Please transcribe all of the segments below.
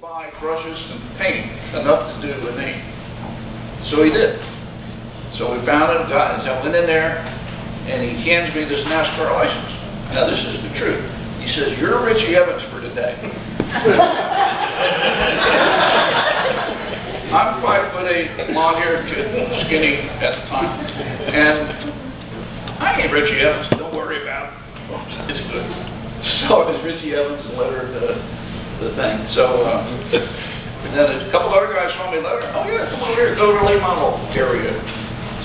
buy brushes and paint enough to do a name. So he did. So we found him, got it, I went in there, and he hands me this NASCAR license. Now this is the truth. He says, "You're Richie Evans for today." I'm 5'8", long-haired kid, skinny at the time, and I ain't Richie Evans. Don't worry about it. It's good. So it was Richie Evans and lettered the thing. So and then a couple other guys saw me later. "Oh yeah, come over here, go to the late model area."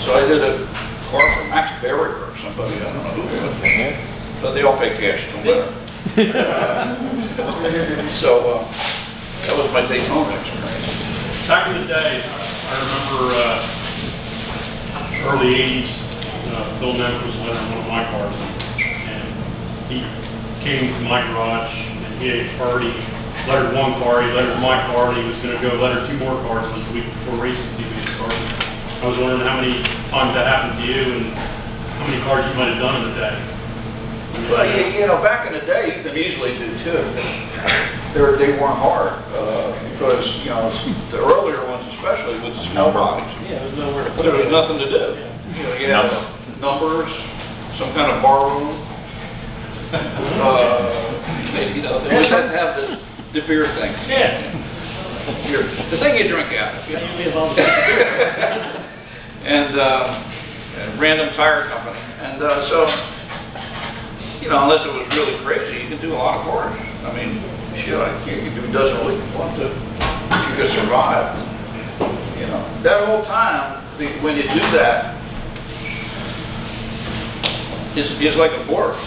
So I did a car for Max Barrier or somebody. I don't know who it was, but they all pay cash. Don't matter. So that was my Daytona experience. Back in the day, I remember early 80s, Bill Nemeth was lettering one of my cars, and he came to my garage, and he had already lettered one car, he lettered my car, and he was going to go letter 2 more cars this week before racing season started. I was wondering how many times that happened to you, and how many cars you might have done in a day. Well, you know, back in the day, you could easily do 2. They weren't hard, because, you know, the earlier ones especially with the small bodies. Yeah, there was nowhere to put There was it. nothing to do. You know, you have numbers, some kind of bar room. Maybe, you know, they always had to have the beer thing. Yeah. Beer. The thing you drink out of. You know. And random tire company. And so, you know, unless it was really crazy, you could do a lot of cars. I mean, shit, you could do a dozen a week if you want to. You could survive. You know, that whole time, when you do that, it's like a work.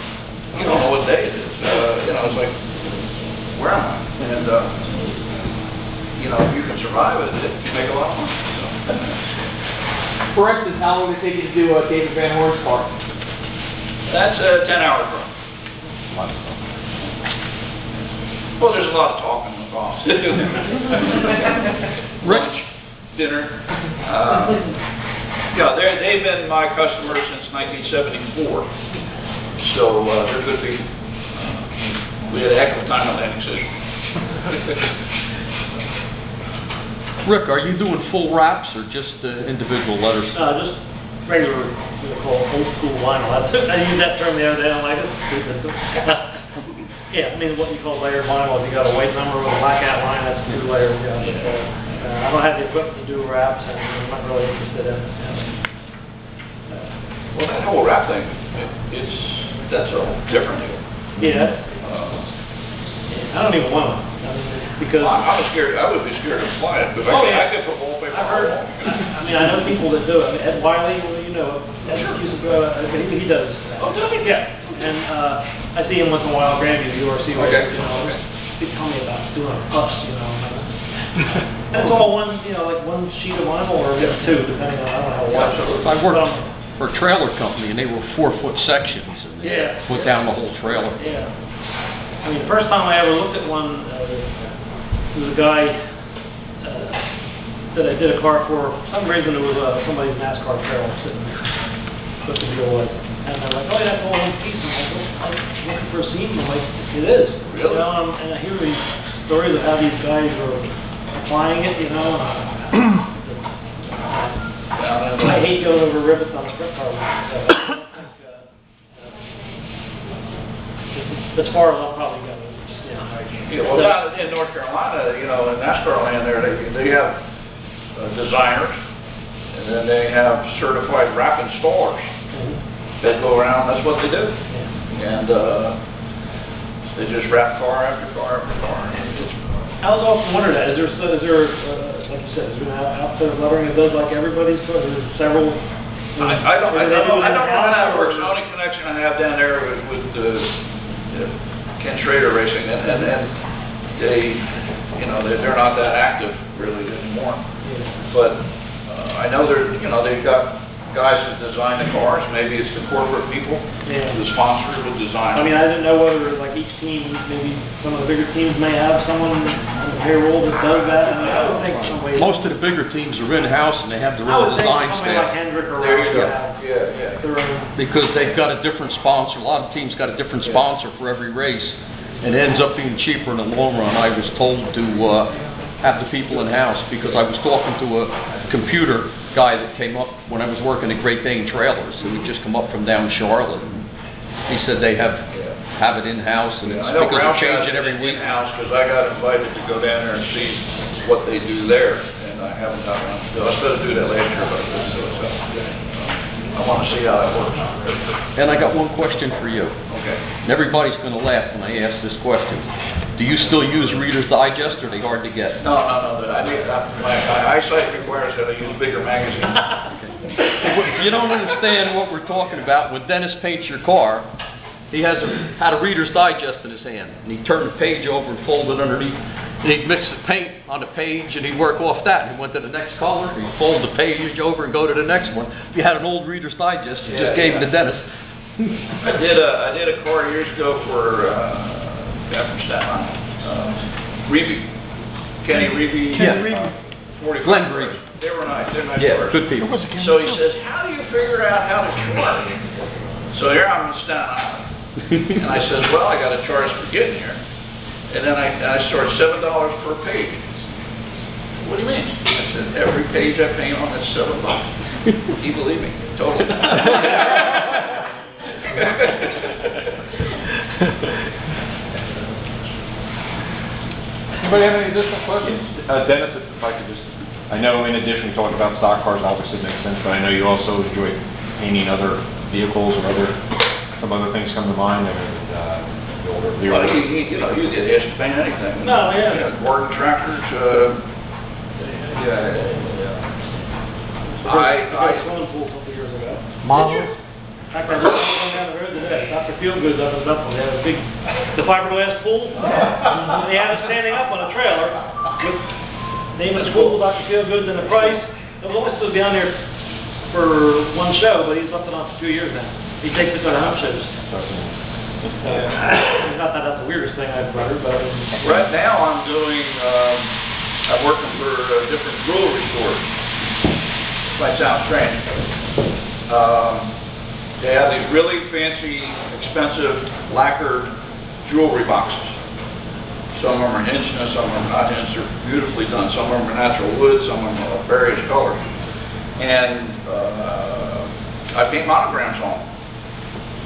You don't know what day it is. You know, it's like, where am I? And, you know, if you can survive it, you make a lot of money. So. For instance, how long would it take you to do David Van Horn's car? That's a 10-hour run. Well, there's a lot of talking involved. Lunch, dinner. Yeah, they've been my customers since 1974. So they're good people. We had a heck of a time on that decision. Rick, are you doing full wraps or just individual letters? Just regular, what we call old school vinyl. I used that term the other day. I'm like, it's stupid. Yeah, I mean, what you call layered vinyl. If you got a white number with a black outline, that's 2 layers. Yeah, but, I don't have the equipment to do wraps, and I'm not really interested in it. Well, that whole wrap thing, that's a different deal. Yeah. I don't even want to. Because I'm scared. I would be scared to fly it, but I could put wallpaper on the wall. I mean, I know people that do it. Ed Wiley, well, you know, he does. Oh, does he? Yeah. And I see him once in a while, Grandview, the URC, Okay. you know, they tell me about doing a bus, you know. That's all one, you know, like one sheet of vinyl or 2, depending on how wide. I worked for a trailer company, and they were 4-foot sections, and they put down the whole trailer. Yeah. I mean, the first time I ever looked at one, there was a guy that I did a car for. For some reason, it was somebody's NASCAR trailer sitting there, supposed to be a wood. And they're like, "Oh, yeah, that's all one piece." I'm like, "Oh, I'm looking for a seam." I'm like, "It is." Really? You know, and I hear these stories of how these guys are applying it, you know. I hate going over rivets on a sprint car. As far as I'll probably go. Yeah, well, down in North Carolina, you know, in NASCAR land there, they have designers, and then they have certified wrap installers that go around. That's what they do, and they just wrap car after car after car. I was often wondering that. Is there like you said, is there an outfit of lettering that does like everybody's? Is there several? I don't know how that works. The only connection I have down there with Ken Schrader Racing, and they, you know, they're not that active really anymore. Yeah. But I know they've got guys that design the cars. Maybe it's the corporate people, the sponsors would design. I mean, I didn't know whether like each team, maybe some of the bigger teams may have someone on the payroll that does that. I mean, I would think somebody. Most of the bigger teams are in-house, and they have their own design somebody like staff. Hendrick or There you go. Their own. Because they've got a different sponsor. A lot of teams got a different sponsor for every race. and it ends up being cheaper in the long run. I was told to have the people in-house because I was talking to a computer guy that came up when I was working at Great Dane Trailers, who had just come up from down Charlotte. He said they have it in-house, and it's I know because Ralph they're has changing it every week. in-house, because I got invited to go down there and see what they do there, and I haven't done it. I was supposed to do that last year, but I didn't do it, so I want to see how that works. And I got one question for you. Okay. And everybody's going to laugh when I ask this question. Do you still use Reader's Digest, or are they hard to get? No, my eyesight requires that I use bigger magazines. You don't understand what we're talking about. When Dennis paints your car, he had a Reader's Digest in his hand, and he'd turn the page over and fold it underneath, and he'd mix the paint on the page, and he'd work off that, and he went to the next color, and he'd fold the page over and go to the next one. If you had an old Reader's Digest, you just gave it to Dennis. I did a car years ago for guy from Staten Island, Reeve, Kenny Reeve. Yeah. 45. Glenn Reeve. They were nice. They're nice Yeah, cars. good people. So he says, how do you figure out how to charge? So here I'm in Staten Island. And I said, well, I got to charge for getting here. And then I started $7 per page. What do you mean? I said, every page I paint on is $7. You believe me? Totally. Anybody have any additional questions? Dennis, if I could just, I know in addition, talking about stock cars obviously makes sense, but I know you also enjoy painting other vehicles or some other things come to mind, the older. Well, you know, you get asked to paint anything. No, yeah. You know, Gordon tractors, I swimming pool a couple years ago. Models? In fact, I was going down the road today. Dr. Feelgood's up in Bethel. They have a big, the fiberglass pool. They have it standing up on a trailer with name of the pool, Dr. Feelgood's, and the price. It was only supposed to be on there for one show, but he's left it on for 2 years now. He takes it to the home shows. Not that that's the weirdest thing I've heard, but. right now I'm doing, I'm working for different jewelry stores. Might sound strange. They have these really fancy, expensive lacquered jewelry boxes. Some of them are hinged and some of them are not hinged. They're beautifully done. Some of them are natural wood, some of them are various colors. And I paint monograms on them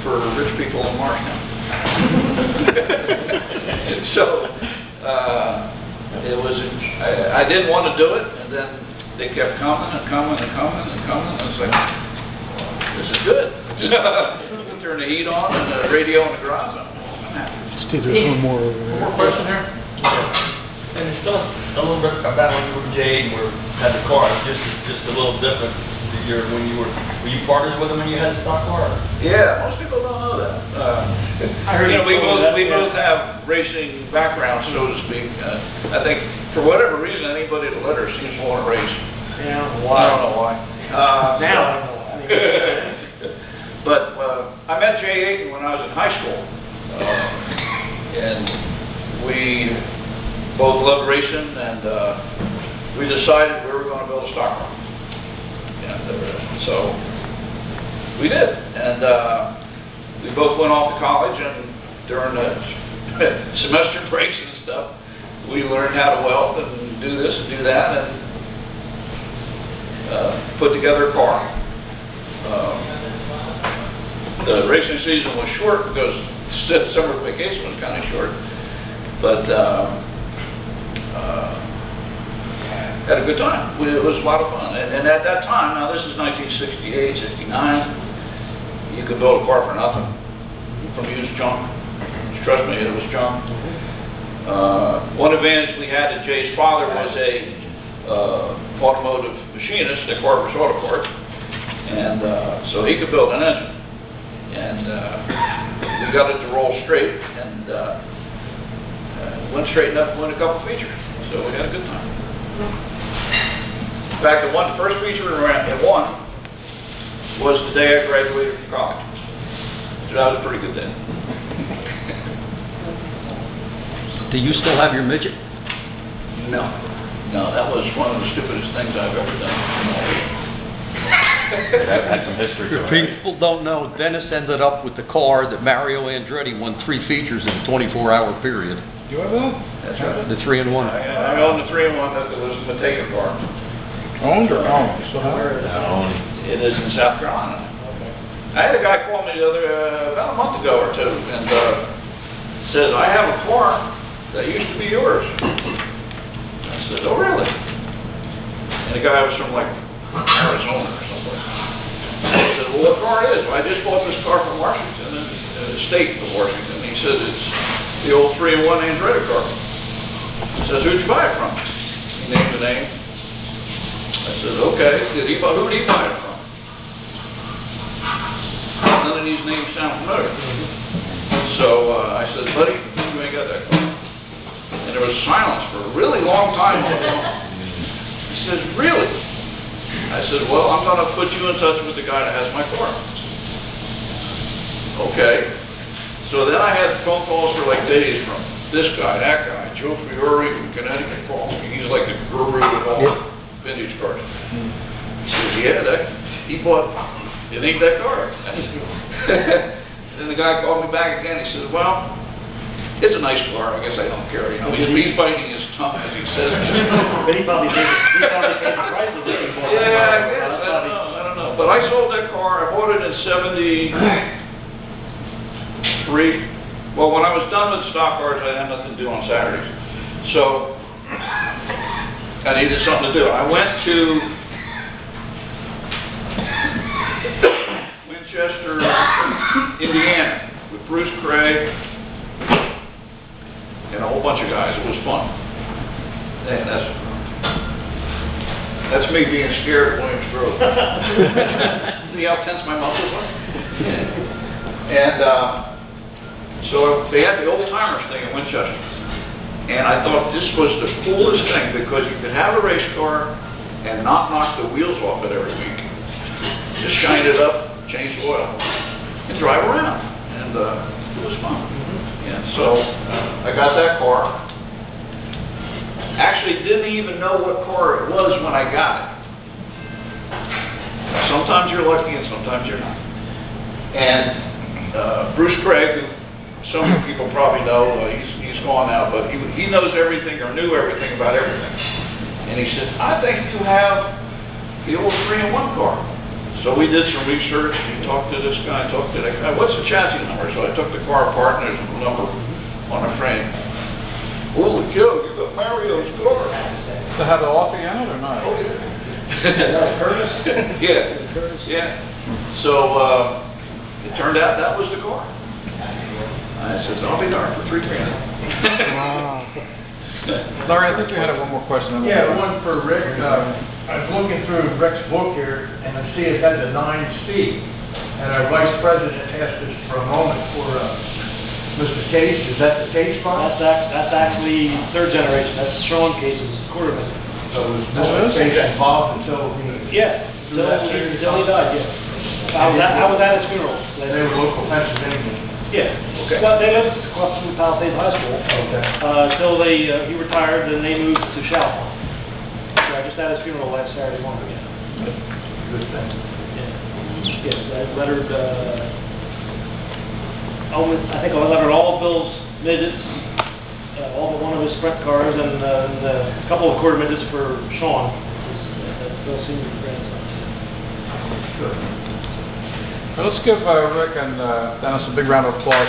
for rich people in Marshtown. So it was, I didn't want to do it, and then they kept coming and coming and coming and coming, and I was like, this is good. Turn the heat on and the radio in the garage on. I'm happy. Steve, there's one more over One there. more question here? And it's still a little bit about when you were Jade, where had the car, just a little different. When you were you partners with him when you had the stock car? Yeah, most people don't know that. I heard You know, you told me that, we yeah. both have racing backgrounds, so to speak. I think for whatever reason, anybody that let her seems to want to race. Yeah, I don't know why. Now, I don't know. I mean, But I met Jay Aiken when I was in high school, and we both loved racing, and we decided we were going to build a stock car. And so we did, and we both went off to college, and during the semester breaks and stuff, we learned how to weld and do this and do that, and put together a car. The racing season was short because summer vacation was kind of short, but had a good time. It was a lot of fun. And at that time, now this is 1968, 69, you could build a car for nothing from used junk. Trust me, it was junk. One advantage we had that Jay's father was a automotive machinist at Carver's Auto Parts, and so he could build an engine. And we got it to roll straight, and went straight enough to win a couple features. So we had a good time. In fact, the first feature it won was the day I graduated from college. So that was a pretty good day. Do you still have your midget? No, that was one of the stupidest things I've ever done. That had some history to If it. Right? people don't know, Dennis ended up with the car that Mario Andretti won 3 features in a 24-hour period. You have that? That's right. The 3-in-1. I own the 3-in-1 that was the Mateka car. Owned or owned? You still have it? No. It is in South Carolina. I had a guy call me about a month ago or two, and said, I have a car that used to be yours. I said, oh, really? And the guy was from, like, Arizona or something. I said, well, what car is it? Well, I just bought this car from Washington, the state of Washington. He said, it's the old 3-in-1 Andretti car. He says, who'd you buy it from? He named the name. I said, okay. Who did he buy it from? None of these names sound familiar. So I said, buddy, you ain't got that car. And there was silence for a really long time on the phone. He says, really? I said, well, I'm going to put you in touch with the guy that has my car. Okay. So then I had phone calls for like days from this guy, that guy, Joe Fiore from Connecticut called me. He's like the guru of all vintage cars. He says, yeah, he it ain't that car. Then the guy called me back again. He says, well, it's a nice car. I guess I don't care. You know, he's biting his tongue as he says it. But he probably paid the price of looking for it. Yeah, I guess. I don't know. But I sold that car. I bought it in 73. Well, when I was done with stock cars, I had nothing to do on Saturdays. So I needed something to do. I went to Winchester, Indiana, with Bruce Craig and a whole bunch of guys. It was fun. And that's me being scared of Williams Grove. See how tense my muscles are? And so they had the old timers thing in Winchester. And I thought this was the coolest thing because you could have a race car and not knock the wheels off it every week. Just shine it up, change the oil, and drive around. And it was fun. And so I got that car. Actually didn't even know what car it was when I got it. Sometimes you're lucky and sometimes you're not. And Bruce Craig, who some people probably know, he's gone now, but he knows everything or knew everything about everything. And he said, I think you have the old 3-in-1 car. So we did some research. He talked to this guy, talked to that guy. What's the chassis number? So I took the car apart and there's a number on the frame. Holy cow, you got Mario's car. To have it off again or not? Oh, yeah. Curtis? Yeah. Curtis? Yeah. So it turned out that was the car. I said, I'll be darned for $3,000. Wow. Larry, I think you had one more question. Yeah, one for Rick. I was looking through Rick's book here, and I see it has a 9-speed. And our vice president asked us for a moment for Mr. Case. Is that the Case car? That's actually third generation. That's Sean Case's quarterman. So was Mr. Case involved until he... Yeah, until he died, yeah. I was at his funeral. They were local Pennsylvania. Yeah. Okay. Well, they lived across from Palisades High School. Okay. Until he retired, and they moved to Chalfont. So I just had his funeral last Saturday morning. Good thing. Yeah. Yes, I lettered, I think I lettered all of Bill's midgets, all but one of his sprint cars, and a couple of quarter midgets for Sean, Bill's senior grandson. Good. Let's give Rick and Dennis a big round of applause.